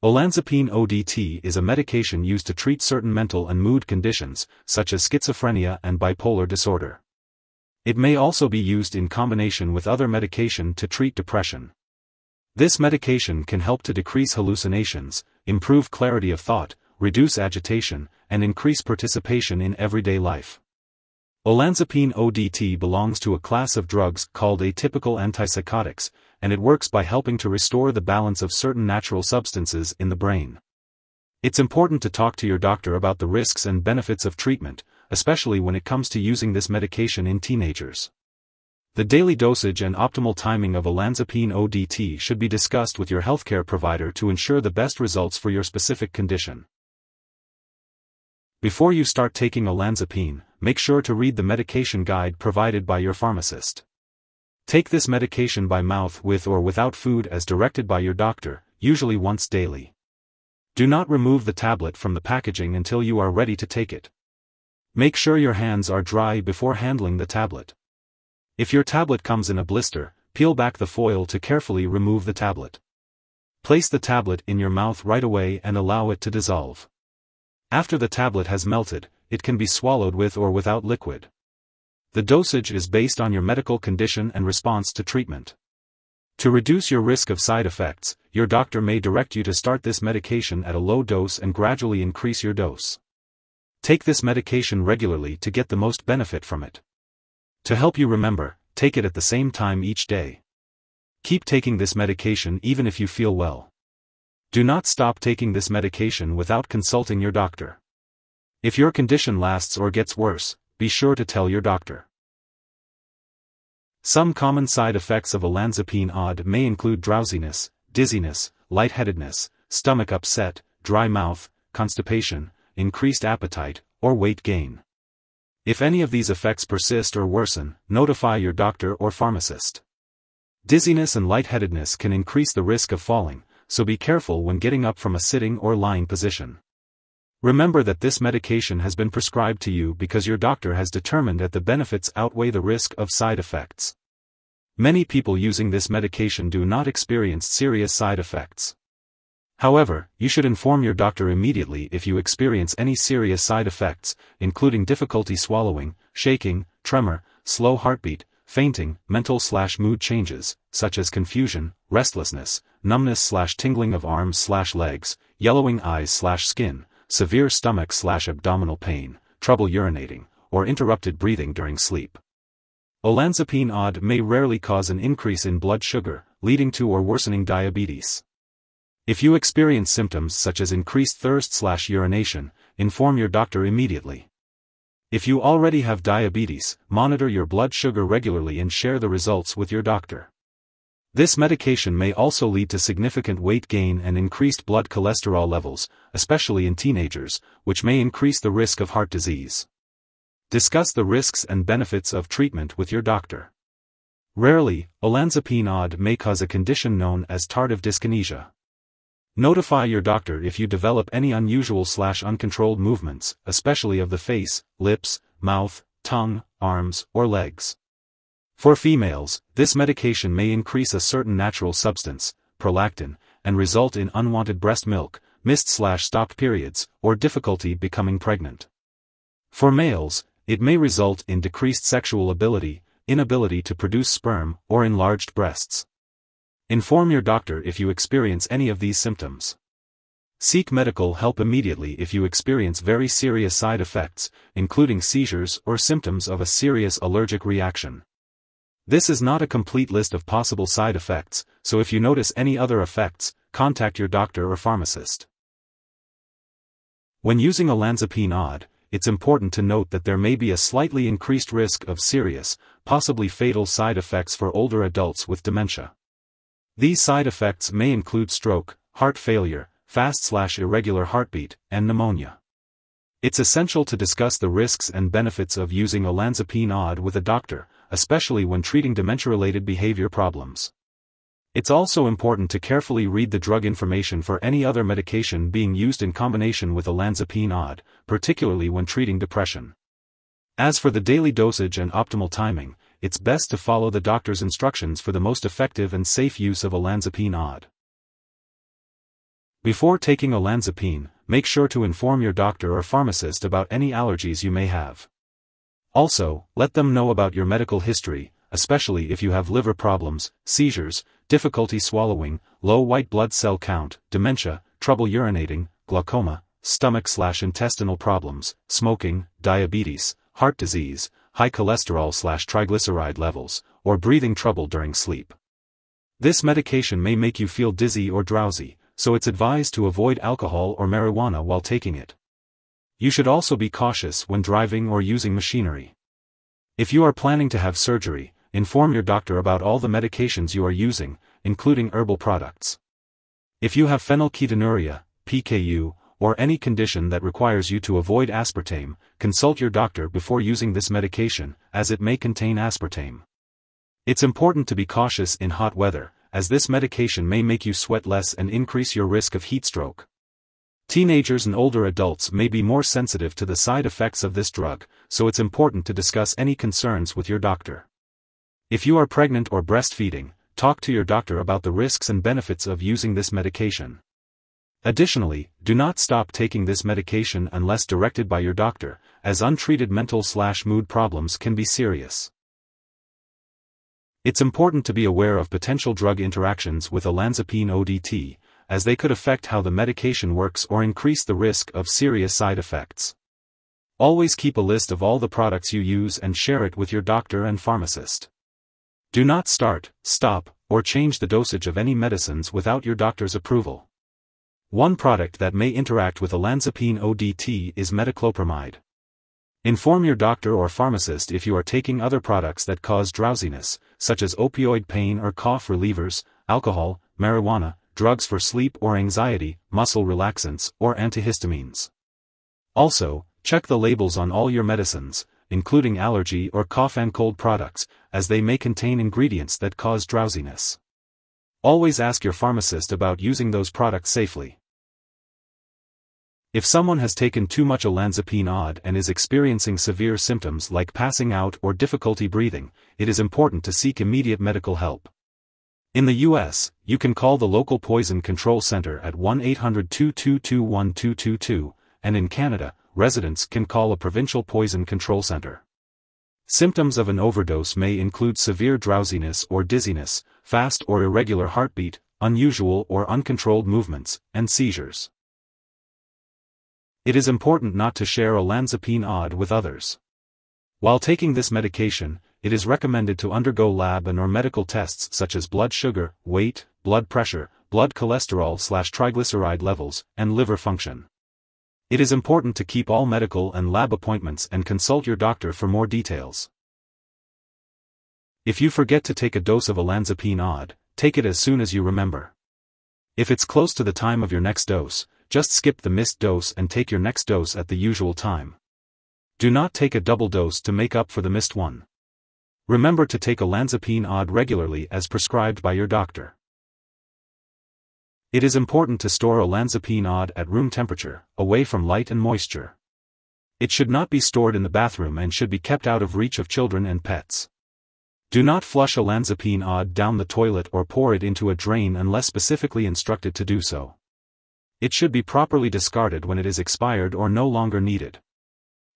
Olanzapine ODT is a medication used to treat certain mental and mood conditions, such as schizophrenia and bipolar disorder. It may also be used in combination with other medication to treat depression. This medication can help to decrease hallucinations, improve clarity of thought, reduce agitation, and increase participation in everyday life. Olanzapine ODT belongs to a class of drugs called atypical antipsychotics, and it works by helping to restore the balance of certain natural substances in the brain. It's important to talk to your doctor about the risks and benefits of treatment, especially when it comes to using this medication in teenagers. The daily dosage and optimal timing of Olanzapine ODT should be discussed with your healthcare provider to ensure the best results for your specific condition. Before you start taking Olanzapine, make sure to read the medication guide provided by your pharmacist. Take this medication by mouth with or without food as directed by your doctor, usually once daily. Do not remove the tablet from the packaging until you are ready to take it. Make sure your hands are dry before handling the tablet. If your tablet comes in a blister, peel back the foil to carefully remove the tablet. Place the tablet in your mouth right away and allow it to dissolve. After the tablet has melted, it can be swallowed with or without liquid. The dosage is based on your medical condition and response to treatment. To reduce your risk of side effects, your doctor may direct you to start this medication at a low dose and gradually increase your dose. Take this medication regularly to get the most benefit from it. To help you remember, take it at the same time each day. Keep taking this medication even if you feel well. Do not stop taking this medication without consulting your doctor. If your condition lasts or gets worse, be sure to tell your doctor. Some common side effects of Olanzapine ODT may include drowsiness, dizziness, lightheadedness, stomach upset, dry mouth, constipation, increased appetite, or weight gain. If any of these effects persist or worsen, notify your doctor or pharmacist. Dizziness and lightheadedness can increase the risk of falling, so be careful when getting up from a sitting or lying position. Remember that this medication has been prescribed to you because your doctor has determined that the benefits outweigh the risk of side effects. Many people using this medication do not experience serious side effects. However, you should inform your doctor immediately if you experience any serious side effects, including difficulty swallowing, shaking, tremor, slow heartbeat, fainting, mental/mood changes, such as confusion, restlessness, numbness/tingling of arms/legs, yellowing eyes/skin, severe stomach/abdominal pain, trouble urinating, or interrupted breathing during sleep. Olanzapine ODT may rarely cause an increase in blood sugar, leading to or worsening diabetes. If you experience symptoms such as increased thirst/urination, inform your doctor immediately. If you already have diabetes, monitor your blood sugar regularly and share the results with your doctor. This medication may also lead to significant weight gain and increased blood cholesterol levels, especially in teenagers, which may increase the risk of heart disease. Discuss the risks and benefits of treatment with your doctor. Rarely, Olanzapine ODT may cause a condition known as tardive dyskinesia. Notify your doctor if you develop any unusual/uncontrolled movements, especially of the face, lips, mouth, tongue, arms, or legs. For females, this medication may increase a certain natural substance, prolactin, and result in unwanted breast milk, missed/stopped periods, or difficulty becoming pregnant. For males, it may result in decreased sexual ability, inability to produce sperm, or enlarged breasts. Inform your doctor if you experience any of these symptoms. Seek medical help immediately if you experience very serious side effects, including seizures or symptoms of a serious allergic reaction. This is not a complete list of possible side effects, so if you notice any other effects, contact your doctor or pharmacist. When using Olanzapine ODT, it's important to note that there may be a slightly increased risk of serious, possibly fatal side effects for older adults with dementia. These side effects may include stroke, heart failure, fast/irregular heartbeat, and pneumonia. It's essential to discuss the risks and benefits of using Olanzapine ODT with a doctor, especially when treating dementia-related behavior problems. It's also important to carefully read the drug information for any other medication being used in combination with Olanzapine ODT, particularly when treating depression. As for the daily dosage and optimal timing, it's best to follow the doctor's instructions for the most effective and safe use of Olanzapine ODT. Before taking olanzapine, make sure to inform your doctor or pharmacist about any allergies you may have. Also, let them know about your medical history, especially if you have liver problems, seizures, difficulty swallowing, low white blood cell count, dementia, trouble urinating, glaucoma, stomach/intestinal problems, smoking, diabetes, heart disease, high cholesterol/triglyceride levels, or breathing trouble during sleep. This medication may make you feel dizzy or drowsy, so it's advised to avoid alcohol or marijuana while taking it. You should also be cautious when driving or using machinery. If you are planning to have surgery, inform your doctor about all the medications you are using, including herbal products. If you have phenylketonuria, PKU, or any condition that requires you to avoid aspartame, consult your doctor before using this medication, as it may contain aspartame. It's important to be cautious in hot weather, as this medication may make you sweat less and increase your risk of heat stroke. Teenagers and older adults may be more sensitive to the side effects of this drug, so it's important to discuss any concerns with your doctor. If you are pregnant or breastfeeding, talk to your doctor about the risks and benefits of using this medication. Additionally, do not stop taking this medication unless directed by your doctor, as untreated mental/mood problems can be serious. It's important to be aware of potential drug interactions with olanzapine ODT, as they could affect how the medication works or increase the risk of serious side effects. Always keep a list of all the products you use and share it with your doctor and pharmacist. Do not start, stop, or change the dosage of any medicines without your doctor's approval. One product that may interact with olanzapine ODT is metoclopramide. Inform your doctor or pharmacist if you are taking other products that cause drowsiness, such as opioid pain or cough relievers, alcohol, marijuana, drugs for sleep or anxiety, muscle relaxants, or antihistamines. Also, check the labels on all your medicines, including allergy or cough and cold products, as they may contain ingredients that cause drowsiness. Always ask your pharmacist about using those products safely. If someone has taken too much olanzapine OD and is experiencing severe symptoms like passing out or difficulty breathing, it is important to seek immediate medical help. In the U.S., you can call the local poison control center at 1-800-222-1222, and in Canada, residents can call a provincial poison control center. Symptoms of an overdose may include severe drowsiness or dizziness, fast or irregular heartbeat, unusual or uncontrolled movements, and seizures. It is important not to share olanzapine OD with others. While taking this medication, it is recommended to undergo lab and/or medical tests such as blood sugar, weight, blood pressure, blood cholesterol/triglyceride levels, and liver function. It is important to keep all medical and lab appointments and consult your doctor for more details. If you forget to take a dose of olanzapine OD, take it as soon as you remember. If it's close to the time of your next dose, just skip the missed dose and take your next dose at the usual time. Do not take a double dose to make up for the missed one. Remember to take olanzapine OD regularly as prescribed by your doctor. It is important to store olanzapine OD at room temperature, away from light and moisture. It should not be stored in the bathroom and should be kept out of reach of children and pets. Do not flush olanzapine OD down the toilet or pour it into a drain unless specifically instructed to do so. It should be properly discarded when it is expired or no longer needed.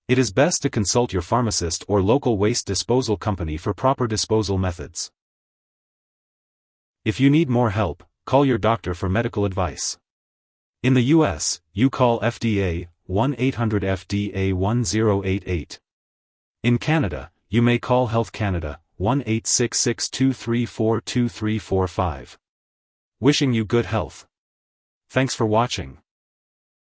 It is best to consult your pharmacist or local waste disposal company for proper disposal methods. If you need more help, call your doctor for medical advice. In the U.S., you call FDA, 1-800-FDA-1088. In Canada, you may call Health Canada, 1-866-234-2345. Wishing you good health. Thanks for watching.